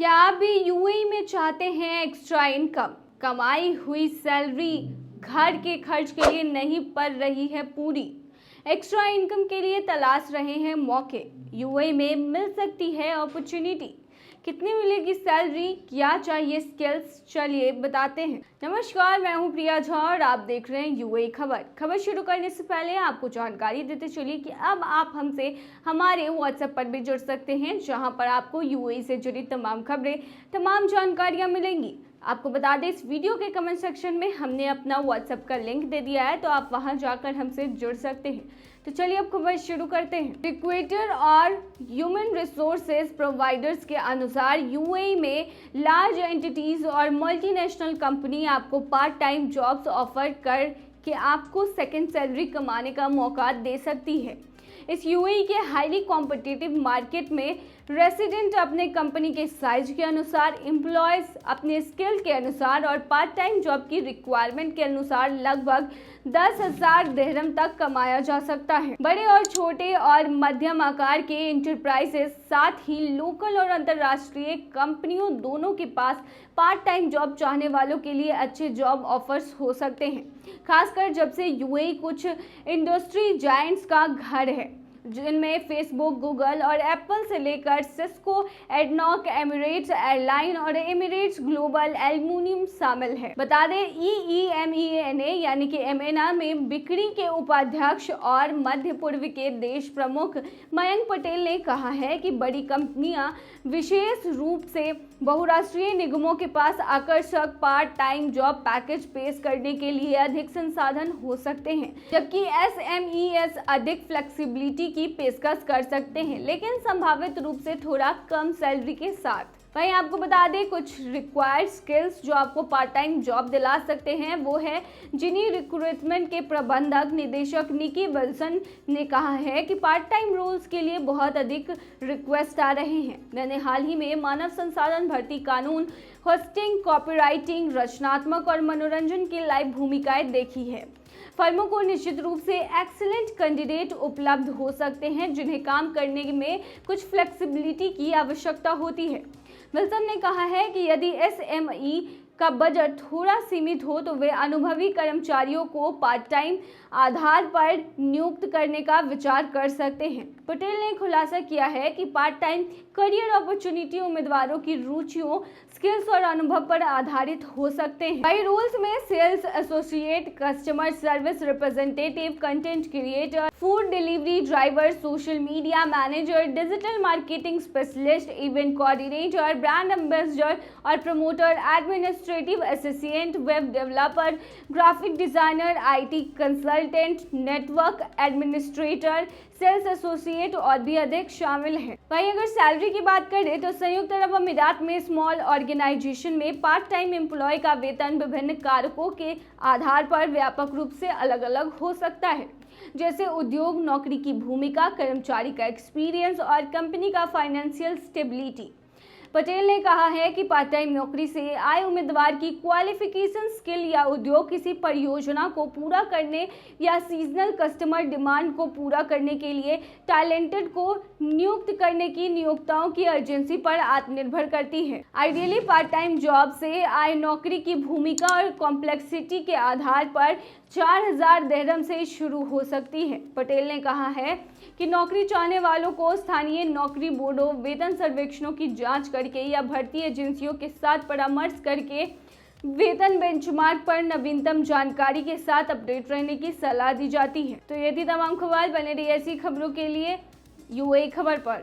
क्या आप भी यूएई में चाहते हैं एक्स्ट्रा इनकम? कमाई हुई सैलरी घर के खर्च के लिए नहीं पड़ रही है पूरी। एक्स्ट्रा इनकम के लिए तलाश रहे हैं मौके। यूएई में मिल सकती है अपॉर्चुनिटी। कितनी मिलेगी सैलरी, क्या चाहिए स्किल्स, चलिए बताते हैं। नमस्कार, मैं हूं प्रिया झा और आप देख रहे हैं यूएई खबर शुरू करने से पहले आपको जानकारी देते चलिए कि अब आप हमसे हमारे व्हाट्सएप पर भी जुड़ सकते हैं, जहां पर आपको यूएई से जुड़ी तमाम खबरें, तमाम जानकारियां मिलेंगी। आपको बता दें, इस वीडियो के कमेंट सेक्शन में हमने अपना व्हाट्सएप का लिंक दे दिया है, तो आप वहां जाकर हमसे जुड़ सकते हैं। तो चलिए अब खबर शुरू करते हैं। रिक्रूटर और ह्यूमन रिसोर्सेज प्रोवाइडर्स के अनुसार यूएई में लार्ज एंटिटीज और मल्टीनेशनल कंपनी आपको पार्ट टाइम जॉब्स ऑफर कर के आपको सेकेंड सैलरी कमाने का मौका दे सकती है। इस यूएई के हाईली कॉम्पिटिटिव मार्केट में रेसिडेंट अपने कंपनी के साइज के अनुसार, एम्प्लॉयज अपने स्किल के अनुसार और पार्ट टाइम जॉब की रिक्वायरमेंट के अनुसार लगभग 10,000 दिरहम तक कमाया जा सकता है। बड़े और छोटे और मध्यम आकार के इंटरप्राइजेस, साथ ही लोकल और अंतर्राष्ट्रीय कंपनियों दोनों के पास पार्ट टाइम जॉब चाहने वालों के लिए अच्छे जॉब ऑफर्स हो सकते हैं, खासकर जब से यूएई कुछ इंडस्ट्री जायंट्स का घर है, जिनमें फेसबुक, गूगल और एप्पल से लेकर सिस्को, एडनॉक, एमिरेट्स एयरलाइन और एमिरेट्स ग्लोबल एल्यूमिनियम शामिल है। बता दें, EMENA यानी कि एमेना में बिक्री के उपाध्यक्ष और मध्य पूर्व के देश प्रमुख मयंक पटेल ने कहा है कि बड़ी कंपनियां विशेष रूप से बहुराष्ट्रीय निगमों के पास आकर्षक पार्ट टाइम जॉब पैकेज पेश करने के लिए अधिक संसाधन हो सकते हैं, जबकि SMEs अधिक फ्लेक्सिबिलिटी की पेशकश कर सकते हैं, लेकिन संभावित रूप से थोड़ा कम सैलरी के साथ। वहीं आपको बता दें, कुछ रिक्वायर्ड स्किल्स जो आपको पार्ट टाइम जॉब दिला सकते हैं वो है जिनी रिक्रूटमेंट के प्रबंधक निदेशक निकी विल्सन ने कहा है कि पार्ट टाइम रोल्स के लिए बहुत अधिक रिक्वेस्ट आ रहे हैं। मैंने हाल ही में मानव संसाधन भर्ती कानून, होस्टिंग, कॉपीराइटिंग, रचनात्मक और मनोरंजन की लाइव भूमिकाएं देखी है। फर्मों को निश्चित रूप से एक्सीलेंट कैंडिडेट उपलब्ध हो सकते हैं, जिन्हें काम करने में कुछ फ्लेक्सिबिलिटी की आवश्यकता होती है। विल्सन ने कहा है कि यदि SME का बजट थोड़ा सीमित हो तो वे अनुभवी कर्मचारियों को पार्ट टाइम आधार पर नियुक्त करने का विचार कर सकते हैं। पटेल ने खुलासा किया है कि पार्ट टाइम करियर अपॉर्चुनिटी उम्मीदवारों की रुचियों, स्किल्स और अनुभव पर आधारित हो सकते हैं। कई रोल्स में sales associate, customer service representative, content creator, food delivery driver, social media manager, digital marketing specialist, event coordinator, brand ambassador और promoter, administrative assistant, web developer, graphic designer, IT consultant, network administrator, sales associate और भी अधिक शामिल हैं। वहीं अगर salary की बात करें तो संयुक्त अरब अमीरात में स्मॉल ऑर्गेनाइजेशन में पार्ट टाइम एम्प्लॉय का वेतन विभिन्न कारकों के आधार पर व्यापक रूप से अलग अलग हो सकता है, जैसे उद्योग, नौकरी की भूमिका, कर्मचारी का एक्सपीरियंस और कंपनी का फाइनेंशियल स्टेबिलिटी। पटेल ने कहा है कि पार्ट टाइम नौकरी से आए उम्मीदवार की क्वालिफिकेशन, स्किल या उद्योग किसी परियोजना को पूरा करने या सीजनल कस्टमर डिमांड को पूरा करने के लिए टैलेंटेड को नियुक्त करने की नियोक्ताओं की अर्जेंसी पर आत्मनिर्भर करती है। आइडियली पार्ट टाइम जॉब से आए नौकरी की भूमिका और कॉम्प्लेक्सिटी के आधार पर 4,000 दिरहम से शुरू हो सकती है। पटेल ने कहा है कि नौकरी चाहने वालों को स्थानीय नौकरी बोर्डों, वेतन सर्वेक्षणों की जांच करके या भर्ती एजेंसियों के साथ परामर्श करके वेतन बेंचमार्क पर नवीनतम जानकारी के साथ अपडेट रहने की सलाह दी जाती है। तो ये थी तमाम खबर। बने रहिए ऐसी खबरों के लिए यूएई खबर पर।